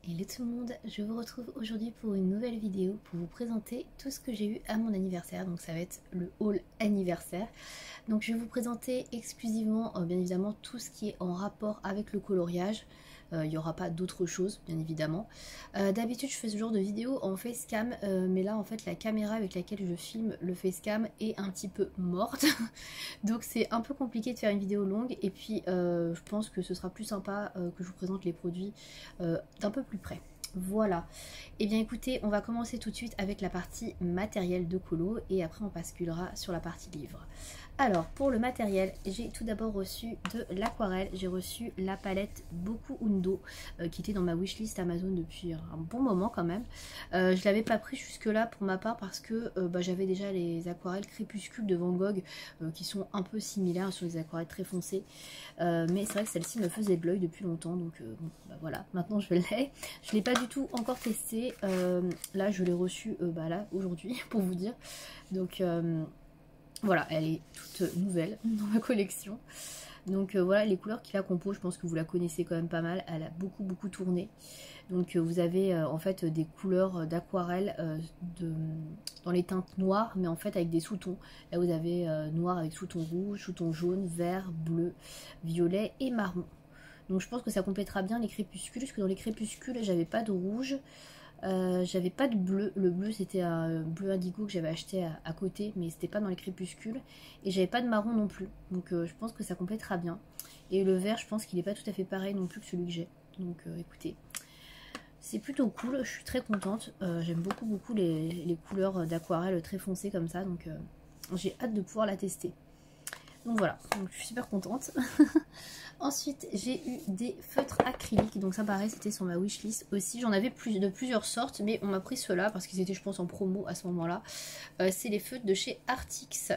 Hello tout le monde, je vous retrouve aujourd'hui pour une nouvelle vidéo pour vous présenter tout ce que j'ai eu à mon anniversaire. Donc ça va être le haul anniversaire. Donc je vais vous présenter exclusivement bien évidemment tout ce qui est en rapport avec le coloriage. Il n'y aura pas d'autre chose bien évidemment. D'habitude je fais ce genre de vidéo en facecam, mais là en fait la caméra avec laquelle je filme le facecam est un petit peu morte. Donc c'est un peu compliqué de faire une vidéo longue et puis je pense que ce sera plus sympa que je vous présente les produits d'un peu plus près. Voilà. Et bien écoutez, on va commencer tout de suite avec la partie matériel de colo et après on basculera sur la partie livre. Alors pour le matériel, j'ai tout d'abord reçu de l'aquarelle, j'ai reçu la palette Boku Undo qui était dans ma wishlist Amazon depuis un bon moment quand même. Je l'avais pas pris jusque là pour ma part parce que j'avais déjà les aquarelles Crépuscule de Van Gogh qui sont un peu similaires sur les aquarelles très foncées, mais c'est vrai que celle-ci me faisait de l'œil depuis longtemps, donc bon, voilà, maintenant je l'ai. Je l'ai pas du tout encore testé, là je l'ai reçue là aujourd'hui pour vous dire, donc voilà, elle est toute nouvelle dans ma collection. Donc voilà les couleurs qui la composent, je pense que vous la connaissez quand même pas mal, elle a beaucoup tourné. Donc vous avez en fait des couleurs d'aquarelle dans les teintes noires, mais en fait avec des sous-tons. Là vous avez noir avec sous-ton rouge, sous-ton jaune, vert, bleu, violet et marron. Donc je pense que ça complétera bien les crépuscules, parce que dans les crépuscules j'avais pas de rouge. J'avais pas de bleu, le bleu c'était un bleu indigo que j'avais acheté à côté, mais c'était pas dans les crépuscules, et j'avais pas de marron non plus, donc je pense que ça complétera bien. Et le vert je pense qu'il est pas tout à fait pareil non plus que celui que j'ai, donc écoutez, c'est plutôt cool, je suis très contente, j'aime beaucoup les couleurs d'aquarelle très foncées comme ça, donc j'ai hâte de pouvoir la tester. Donc voilà, donc je suis super contente. Ensuite, j'ai eu des feutres acryliques. Donc ça, pareil, c'était sur ma wishlist aussi. J'en avais de plusieurs sortes, mais on m'a pris ceux-là parce qu'ils étaient, je pense, en promo à ce moment-là. C'est les feutres de chez Artix,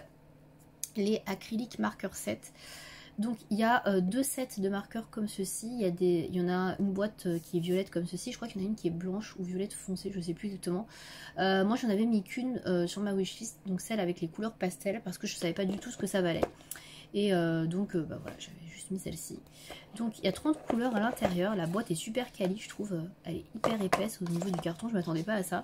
les acryliques marqueur 7. Donc il y a deux sets de marqueurs comme ceci. Il y en a une boîte qui est violette comme ceci. Je crois qu'il y en a une qui est blanche ou violette foncée, je sais plus exactement. Moi j'en avais mis qu'une sur ma wishlist, donc celle avec les couleurs pastel, parce que je savais pas du tout ce que ça valait. Et donc voilà, j'avais juste mis celle-ci. Donc il y a 30 couleurs à l'intérieur. La boîte est super quali, je trouve. Elle est hyper épaisse au niveau du carton, je m'attendais pas à ça.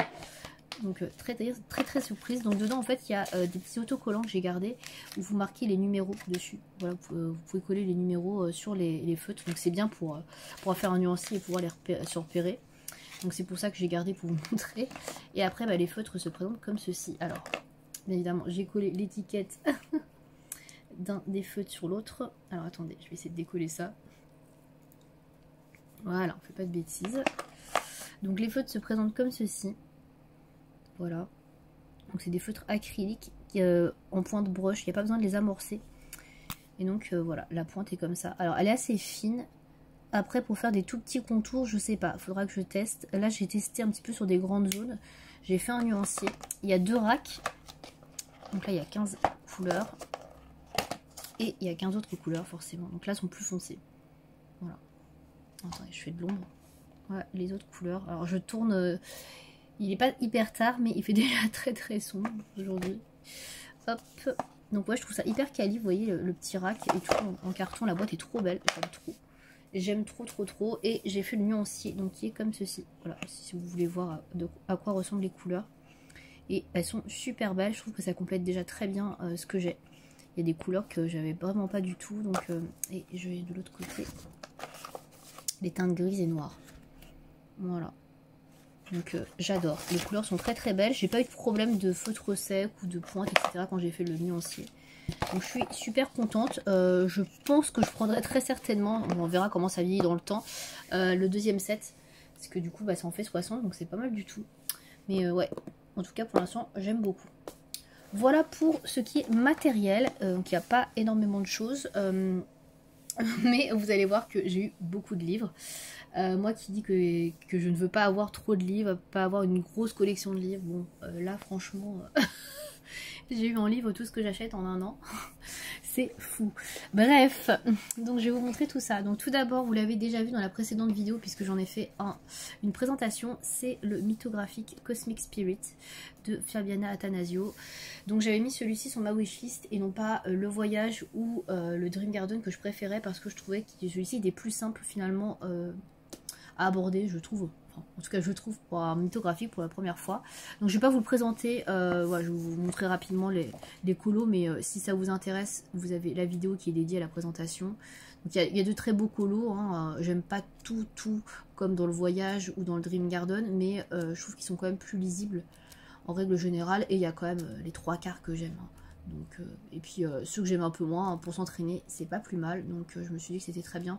Donc très surprise. Donc dedans en fait il y a des petits autocollants que j'ai gardés où vous marquez les numéros dessus. Voilà, vous pouvez coller les numéros sur les feutres. Donc c'est bien pour faire un nuancier et pouvoir se repérer. Donc c'est pour ça que j'ai gardé pour vous montrer. Et après les feutres se présentent comme ceci. Alors bien évidemment j'ai collé l'étiquette d'un des feutres sur l'autre. Alors attendez, je vais essayer de décoller ça. Voilà, on fait pas de bêtises. Donc les feutres se présentent comme ceci. Voilà. Donc c'est des feutres acryliques en pointe broche. Il n'y a pas besoin de les amorcer. Et donc voilà, la pointe est comme ça. Alors elle est assez fine. Après pour faire des tout petits contours, je sais pas. Il faudra que je teste. Là j'ai testé un petit peu sur des grandes zones. J'ai fait un nuancier. Il y a 2 racks. Donc là il y a 15 couleurs. Et il y a 15 autres couleurs forcément. Donc là, elles sont plus foncées. Voilà. Attendez, je fais de l'ombre. Voilà, les autres couleurs. Alors je tourne. Il n'est pas hyper tard, mais il fait déjà très sombre aujourd'hui. Hop. Donc ouais, je trouve ça hyper quali. Vous voyez le petit rack et tout en carton. La boîte est trop belle. J'aime trop. J'aime trop. Et j'ai fait le nuancier, donc qui est comme ceci. Voilà, si vous voulez voir à quoi ressemblent les couleurs. Et elles sont super belles. Je trouve que ça complète déjà très bien ce que j'ai. Il y a des couleurs que j'avais vraiment pas du tout. Donc, et je vais de l'autre côté. Les teintes grises et noires. Voilà. Donc j'adore. Les couleurs sont très belles. J'ai pas eu de problème de feutre sec ou de pointe, etc. quand j'ai fait le nuancier. Donc je suis super contente. Je pense que je prendrai très certainement, bon, on verra comment ça vieillit dans le temps, le deuxième set. Parce que du coup ça en fait 60, donc c'est pas mal du tout. Mais ouais, en tout cas pour l'instant j'aime beaucoup. Voilà pour ce qui est matériel, donc il n'y a pas énormément de choses, mais vous allez voir que j'ai eu beaucoup de livres. Moi qui dis que je ne veux pas avoir trop de livres, pas avoir une grosse collection de livres, bon là franchement, j'ai eu en livre tout ce que j'achète en un an. C'est fou. Bref, donc je vais vous montrer tout ça. Donc tout d'abord, vous l'avez déjà vu dans la précédente vidéo puisque j'en ai fait une présentation, c'est le mythographique Cosmic Spirit de Fabiana Attanasio. Donc j'avais mis celui-ci sur ma wishlist et non pas le voyage ou le Dream Garden que je préférais parce que je trouvais que celui-ci était plus simple finalement à aborder, je trouve. Enfin, en tout cas, je trouve pour un mythographique pour la première fois. Donc, je vais pas vous le présenter. Voilà, je vais vous montrer rapidement les colos. Mais si ça vous intéresse, vous avez la vidéo qui est dédiée à la présentation. Donc, il y a de très beaux colos. Hein. J'aime pas tout comme dans le voyage ou dans le Dream Garden. Mais je trouve qu'ils sont quand même plus lisibles en règle générale. Et il y a quand même les 3/4 que j'aime. Hein. Donc, et puis ceux que j'aime un peu moins, hein, pour s'entraîner, c'est pas plus mal. Donc, je me suis dit que c'était très bien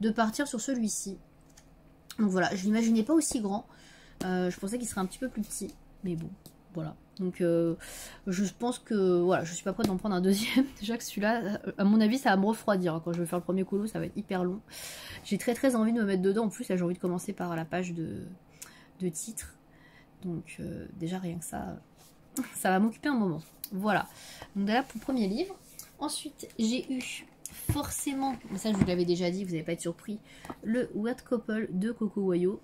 de partir sur celui-ci. Donc voilà, je l'imaginais pas aussi grand. Je pensais qu'il serait un petit peu plus petit. Mais bon, voilà. Donc je pense que voilà, je suis pas prête d'en prendre un deuxième. Déjà que celui-là, à mon avis, ça va me refroidir. Quand je vais faire le premier colo, ça va être hyper long. J'ai très envie de me mettre dedans. En plus, là, j'ai envie de commencer par la page de titre. Donc déjà, rien que ça, ça va m'occuper un moment. Voilà. Donc là, pour le premier livre. Ensuite, j'ai eu forcément, ça je vous l'avais déjà dit, vous n'allez pas être surpris, le What Couple de Coco Wayo.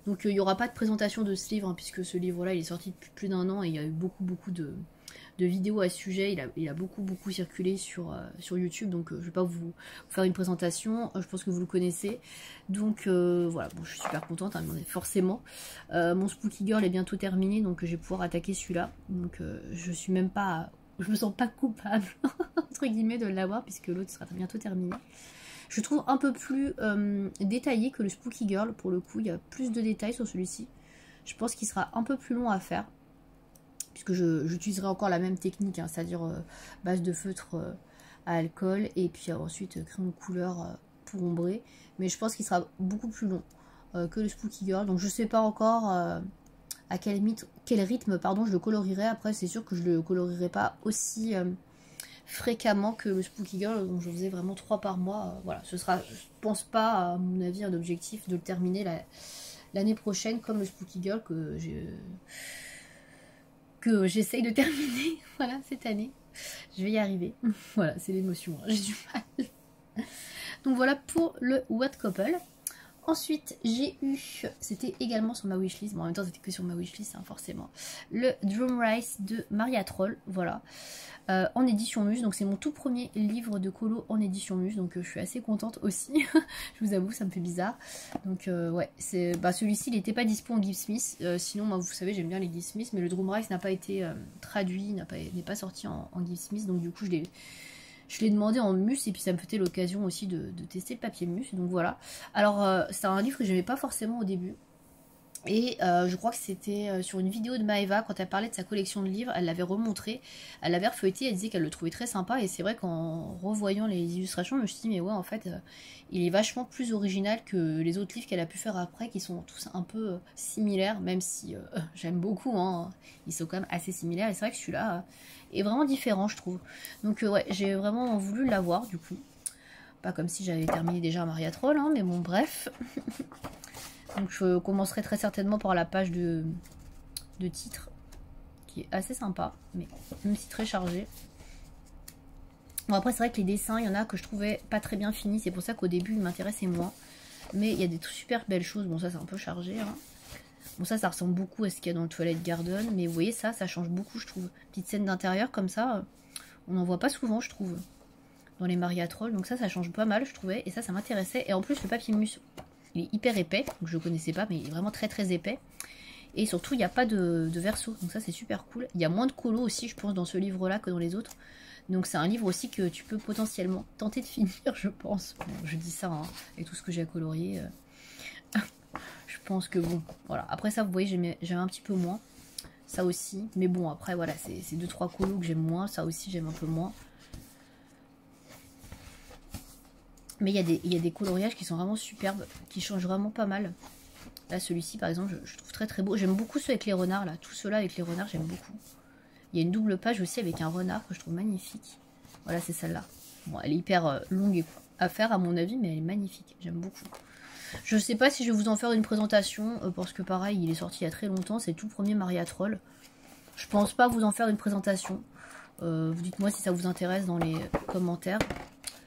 Donc il n'y aura pas de présentation de ce livre, hein, puisque ce livre-là, il est sorti depuis plus d'1 an et il y a eu beaucoup de vidéos à ce sujet. Il a beaucoup circulé sur YouTube, donc je ne vais pas vous faire une présentation. Je pense que vous le connaissez. Donc voilà, bon, je suis super contente, hein, forcément. Mon Spooky Girl est bientôt terminé, donc je vais pouvoir attaquer celui-là. Donc je suis même pas... Je me sens pas coupable, entre guillemets, de l'avoir, puisque l'autre sera bientôt terminé. Je trouve un peu plus détaillé que le Spooky Girl, pour le coup. Il y a plus de détails sur celui-ci. Je pense qu'il sera un peu plus long à faire, puisque j'utiliserai encore la même technique, hein, c'est-à-dire base de feutre à alcool, et puis ensuite crayon de couleur pour ombrer. Mais je pense qu'il sera beaucoup plus long que le Spooky Girl. Donc je sais pas encore... à quel rythme pardon, je le colorierai. Après, c'est sûr que je le colorierai pas aussi fréquemment que le Spooky Girl, dont je faisais vraiment 3 par mois. Voilà, ce sera, je pense pas, à mon avis, un objectif de le terminer l'année prochaine, comme le Spooky Girl que j'essaye de terminer, voilà, cette année. Je vais y arriver. Voilà, c'est l'émotion, hein, j'ai du mal. Donc voilà pour le What Couple. Ensuite, j'ai eu, c'était également sur ma wishlist, bon en même temps c'était que sur ma wishlist, hein, forcément, le Drum Rice de Maria Troll, voilà, en édition Muse. Donc c'est mon tout premier livre de colo en édition Muse, donc je suis assez contente aussi, je vous avoue, ça me fait bizarre. Donc ouais, celui-ci il n'était pas dispo en Gift Smith, sinon moi vous savez j'aime bien les Gift Smith, mais le Drum Rice n'a pas été traduit, n'est pas sorti en Gift Smith, donc du coup je l'ai demandé en mousse et puis ça me faisait l'occasion aussi de tester le papier mousse. Donc voilà. Alors c'est un livre que je n'aimais pas forcément au début. Et je crois que c'était sur une vidéo de Maeva, quand elle parlait de sa collection de livres, elle l'avait remontré, elle l'avait refeuilleté, elle disait qu'elle le trouvait très sympa. Et c'est vrai qu'en revoyant les illustrations, je me suis dit mais ouais en fait il est vachement plus original que les autres livres qu'elle a pu faire après, qui sont tous un peu similaires, même si j'aime beaucoup, hein, ils sont quand même assez similaires. Et c'est vrai que celui-là est vraiment différent je trouve. Donc ouais, j'ai vraiment voulu l'avoir du coup. Pas comme si j'avais terminé déjà Maria Troll, hein, mais bon bref. Donc je commencerai très certainement par la page de titre, qui est assez sympa, mais même si très chargée. Bon après c'est vrai que les dessins, il y en a que je trouvais pas très bien finis, c'est pour ça qu'au début ils m'intéressaient moins. Mais il y a des super belles choses, bon ça c'est un peu chargé, hein. Bon ça ressemble beaucoup à ce qu'il y a dans le Twilight Garden, mais vous voyez ça change beaucoup je trouve. Petite scène d'intérieur comme ça, on n'en voit pas souvent je trouve, dans les Maria Troll, donc ça change pas mal je trouvais, et ça m'intéressait. Et en plus le papier mousse, il est hyper épais, donc je le connaissais pas, mais il est vraiment très épais. Et surtout, il n'y a pas de verso, donc ça c'est super cool. Il y a moins de colos aussi, je pense, dans ce livre-là que dans les autres. Donc c'est un livre aussi que tu peux potentiellement tenter de finir, je pense. Bon, je dis ça, hein, avec tout ce que j'ai à colorier. Je pense que bon, voilà. Après ça, vous voyez, j'aime un petit peu moins. Ça aussi. Mais bon, après, voilà, c'est 2-3 colos que j'aime moins. Ça aussi, j'aime un peu moins. Mais il y a des coloriages qui sont vraiment superbes, qui changent vraiment pas mal. Là, celui-ci, par exemple, je trouve très beau. J'aime beaucoup ceux avec les renards, là. Tout ceux-là avec les renards, j'aime beaucoup. Il y a une double page aussi avec un renard que je trouve magnifique. Voilà, c'est celle-là. Bon, elle est hyper longue à faire, à mon avis, mais elle est magnifique. J'aime beaucoup. Je sais pas si je vais vous en faire une présentation, parce que pareil, il est sorti il y a très longtemps. C'est tout le premier Maria Troll. Je pense pas vous en faire une présentation. Vous dites-moi si ça vous intéresse dans les commentaires.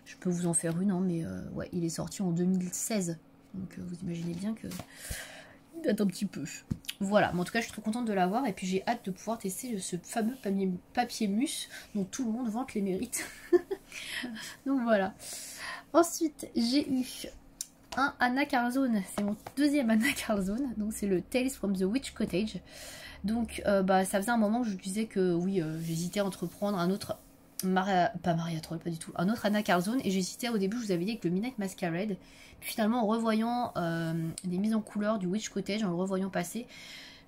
Je peux vous en faire une, hein, mais ouais, il est sorti en 2016. Donc vous imaginez bien que il date un petit peu. Voilà, mais en tout cas je suis trop contente de l'avoir. Et puis j'ai hâte de pouvoir tester ce fameux papier mousse dont tout le monde vante les mérites. Donc voilà. Ensuite j'ai eu un Anna Carlzone. C'est mon deuxième Anna Carlzone. Donc c'est le Tales from the Witch Cottage. Donc ça faisait un moment que je disais que oui, j'hésitais à entreprendre un autre... pas Maria Troll, pas du tout. Un autre Anna Carlzone. Et j'hésitais au début, je vous avais dit, avec le Midnight Masquerade. Puis finalement, en revoyant les mises en couleur du Witch Cottage, en le revoyant passer,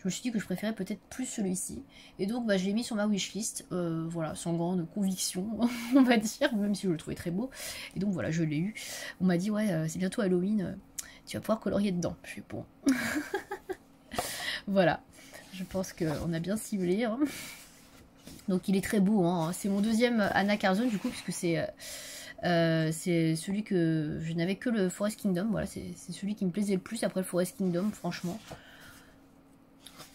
je me suis dit que je préférais peut-être plus celui-ci. Et donc je l'ai mis sur ma wishlist, voilà, sans grande conviction, on va dire, même si je le trouvais très beau. Et donc voilà, je l'ai eu. On m'a dit, ouais, c'est bientôt Halloween, tu vas pouvoir colorier dedans. Je suis bon. Voilà, je pense qu'on a bien ciblé. Hein. Donc il est très beau, hein. C'est mon deuxième Anna Carlzone du coup, puisque c'est celui que je n'avais que le Forest Kingdom. Voilà, c'est celui qui me plaisait le plus après le Forest Kingdom, franchement.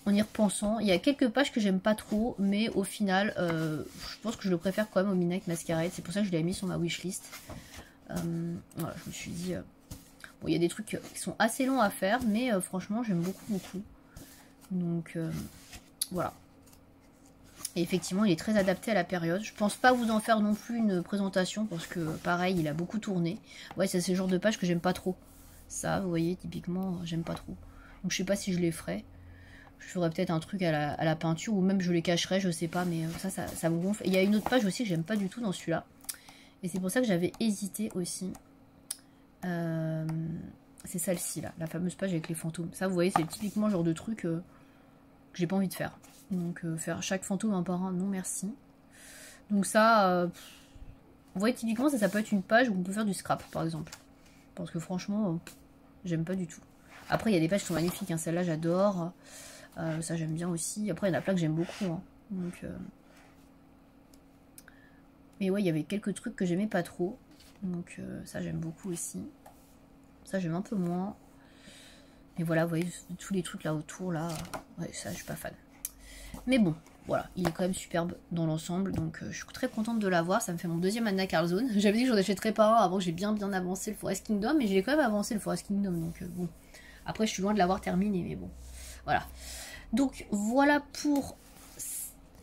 En y repensant, il y a quelques pages que j'aime pas trop, mais au final, je pense que je le préfère quand même au Midnight Masquerade. C'est pour ça que je l'ai mis sur ma wishlist. Voilà, je me suis dit... bon, il y a des trucs qui sont assez longs à faire, mais franchement, j'aime beaucoup. Donc, voilà. Et effectivement, il est très adapté à la période. Je pense pas vous en faire non plus une présentation, parce que, pareil, il a beaucoup tourné. Ouais, c'est ce genre de page que j'aime pas trop. Ça, vous voyez, typiquement, j'aime pas trop. Donc, je sais pas si je les ferai. Je ferais peut-être un truc à la peinture, ou même je les cacherais, je sais pas, mais ça me gonfle. Et il y a une autre page aussi que j'aime pas du tout dans celui-là. Et c'est pour ça que j'avais hésité aussi. C'est celle-ci, là, la fameuse page avec les fantômes. Ça, vous voyez, c'est typiquement le genre de truc que j'ai pas envie de faire. Donc, faire chaque fantôme un par un, non merci. Donc ça, vous voyez, typiquement, ça peut être une page où on peut faire du scrap, par exemple. Parce que franchement, j'aime pas du tout. Après, il y a des pages qui sont magnifiques, hein. Celle-là, j'adore. Ça j'aime bien aussi. Après il y en a plein que j'aime beaucoup. Hein. Donc, mais ouais, il y avait quelques trucs que j'aimais pas trop. Donc ça j'aime beaucoup aussi. Ça j'aime un peu moins. Mais voilà, vous voyez, tous les trucs là autour là. Ouais, ça je suis pas fan. Mais bon, voilà, il est quand même superbe dans l'ensemble. Donc je suis très contente de l'avoir. Ça me fait mon deuxième Anna Carlzone. J'avais dit que j'en achèterais pas un avant que j'ai bien avancé le Forest Kingdom. Mais j'ai quand même avancé le Forest Kingdom. Donc bon. Après je suis loin de l'avoir terminé. Mais bon, voilà. Donc voilà pour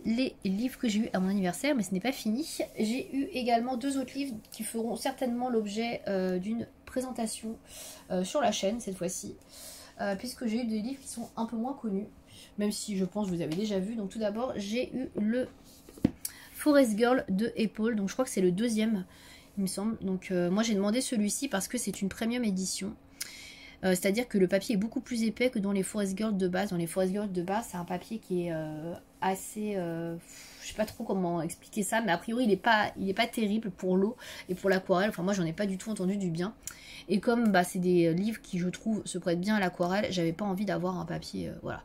les livres que j'ai eu à mon anniversaire, mais ce n'est pas fini. J'ai eu également deux autres livres qui feront certainement l'objet d'une présentation sur la chaîne cette fois-ci, puisque j'ai eu des livres qui sont un peu moins connus, même si je pense que vous avez déjà vu. Donc tout d'abord, j'ai eu le Forest Girl de Apple, donc je crois que c'est le deuxième, il me semble. Donc moi j'ai demandé celui-ci parce que c'est une premium édition. C'est-à-dire que le papier est beaucoup plus épais que dans les Forest Girls de base. Dans les Forest Girls de base, c'est un papier qui est assez... je sais pas trop comment expliquer ça, mais a priori, il est pas terrible pour l'eau et pour l'aquarelle. Enfin, moi, j'en ai pas du tout entendu du bien. Et comme c'est des livres qui, je trouve, se prêtent bien à l'aquarelle, j'avais pas envie d'avoir un papier... voilà.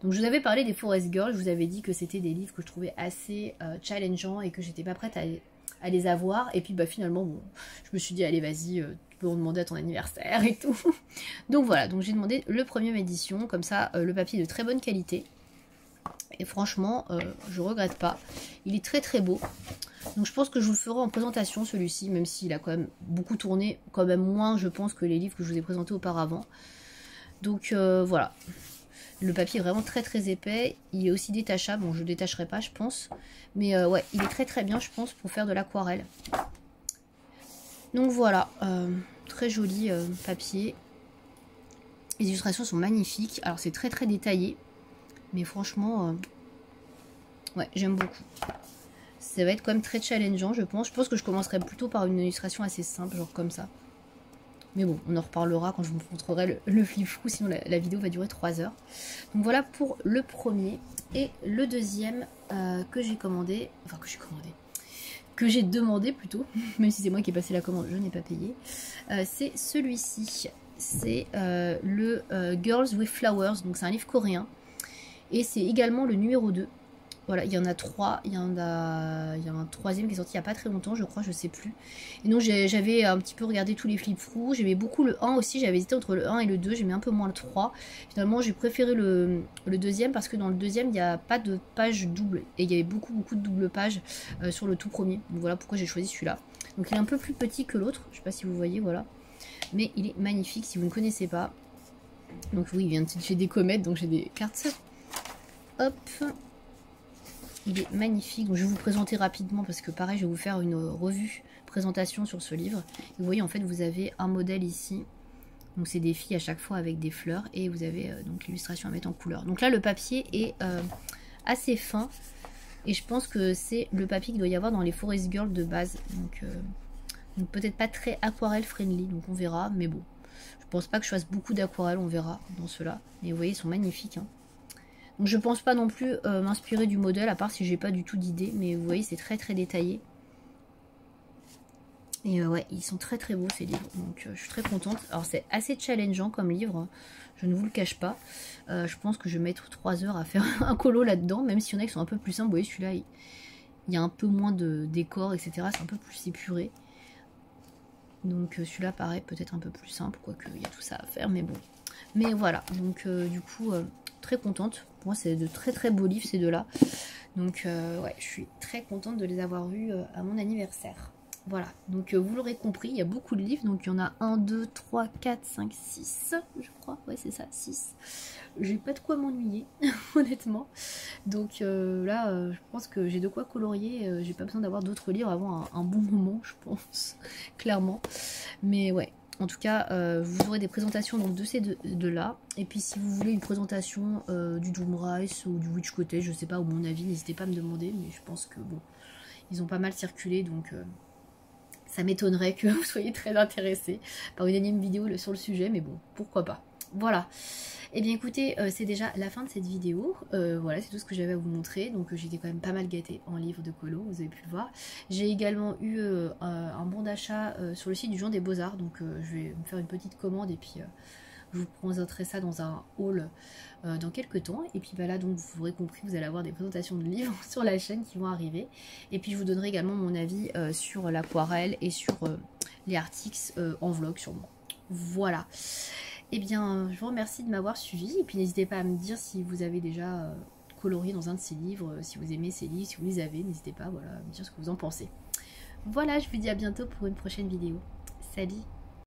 Donc, je vous avais parlé des Forest Girls. Je vous avais dit que c'était des livres que je trouvais assez challengeants et que j'étais pas prête à les avoir. Et puis, finalement, bon, je me suis dit, allez, vas-y... tu peux en demander à ton anniversaire et tout. Donc voilà, donc j'ai demandé le premium édition, comme ça le papier est de très bonne qualité. Et franchement, je regrette pas. Il est très beau. Donc je pense que je vous le ferai en présentation celui-ci, même s'il a quand même beaucoup tourné, quand même moins je pense que les livres que je vous ai présentés auparavant. Donc voilà. Le papier est vraiment très épais. Il est aussi détachable, bon je ne le détacherai pas je pense. Mais ouais, il est très bien je pense pour faire de l'aquarelle. Donc voilà, très joli papier. Les illustrations sont magnifiques. Alors c'est très détaillé. Mais franchement, ouais, j'aime beaucoup. Ça va être quand même très challengeant, je pense. Je pense que je commencerai plutôt par une illustration assez simple, genre comme ça. Mais bon, on en reparlera quand je vous montrerai le flip fou, sinon la vidéo va durer 3 heures. Donc voilà pour le premier. Et le deuxième que j'ai commandé, enfin que j'ai demandé plutôt, même si c'est moi qui ai passé la commande, je n'ai pas payé, c'est celui-ci. C'est le Girls with Flowers, donc c'est un livre coréen. Et c'est également le numéro 2. Voilà, il y en a 3, il y en a un troisième qui est sorti il n'y a pas très longtemps, je crois, je sais plus. Et donc j'avais un petit peu regardé tous les flips fous, j'aimais beaucoup le 1 aussi, j'avais hésité entre le 1 et le 2, j'aimais un peu moins le 3. Finalement j'ai préféré le deuxième parce que dans le deuxième il n'y a pas de page double. Et il y avait beaucoup de double pages sur le tout premier. Donc voilà pourquoi j'ai choisi celui-là. Donc il est un peu plus petit que l'autre, je sais pas si vous voyez, voilà. Mais il est magnifique si vous ne connaissez pas. Donc oui, il vient de chez des comètes, donc j'ai des cartes. Hop, il est magnifique. Donc je vais vous présenter rapidement parce que pareil, je vais vous faire une revue présentation sur ce livre. Et vous voyez, en fait, vous avez un modèle ici Donc c'est des filles à chaque fois avec des fleurs et vous avez donc l'illustration à mettre en couleur. Donc là le papier est assez fin et je pense que c'est le papier qu'il doit y avoir dans les Forest Girl de base. Donc peut-être pas très aquarelle friendly, donc on verra, mais bon. Je pense pas que je fasse beaucoup d'aquarelle, on verra dans ceux-là. Mais vous voyez, ils sont magnifiques. Hein. Donc je pense pas non plus m'inspirer du modèle, à part si j'ai pas du tout d'idée. Mais vous voyez, c'est très très détaillé. Et ouais, ils sont très très beaux ces livres, donc je suis très contente. Alors c'est assez challengeant comme livre, hein. Je ne vous le cache pas. Je pense que je vais mettre 3 heures à faire un colo là-dedans, même s'il y en a qui sont un peu plus simples. Vous voyez, celui-là, il y a un peu moins de décor, etc. C'est un peu plus épuré. Donc celui-là paraît peut-être un peu plus simple, quoique il y a tout ça à faire, mais bon. Mais voilà, donc du coup, très contente. Pour moi, c'est de très très beaux livres ces deux-là. Donc ouais, je suis très contente de les avoir vus à mon anniversaire. Voilà, donc vous l'aurez compris, il y a beaucoup de livres, donc il y en a 1, 2, 3, 4, 5, 6, je crois, ouais c'est ça, 6. J'ai pas de quoi m'ennuyer, honnêtement. Donc là, je pense que j'ai de quoi colorier, j'ai pas besoin d'avoir d'autres livres avant un bon moment, je pense, clairement. Mais ouais, en tout cas, vous aurez des présentations donc, de ces deux-là. Et puis si vous voulez une présentation du Doom Rice ou du Witch Cottage, je sais pas, ou mon avis, n'hésitez pas à me demander, mais je pense que bon, ils ont pas mal circulé, donc... ça m'étonnerait que vous soyez très intéressés par une énième vidéo sur le sujet, mais bon, pourquoi pas. Voilà. Et bien écoutez, c'est déjà la fin de cette vidéo. Voilà, c'est tout ce que j'avais à vous montrer. Donc j'étais quand même pas mal gâtée en livre de colo, vous avez pu le voir. J'ai également eu un bon d'achat sur le site du Jean des Beaux-Arts. Donc je vais me faire une petite commande et puis... je vous présenterai ça dans un haul dans quelques temps. Et puis bah là, donc vous aurez compris, vous allez avoir des présentations de livres sur la chaîne qui vont arriver. Et puis je vous donnerai également mon avis sur l'aquarelle et sur les articles en vlog sûrement. Voilà. Et bien, je vous remercie de m'avoir suivi. Et puis n'hésitez pas à me dire si vous avez déjà colorié dans un de ces livres, si vous aimez ces livres, si vous les avez. N'hésitez pas voilà, à me dire ce que vous en pensez. Voilà, je vous dis à bientôt pour une prochaine vidéo. Salut!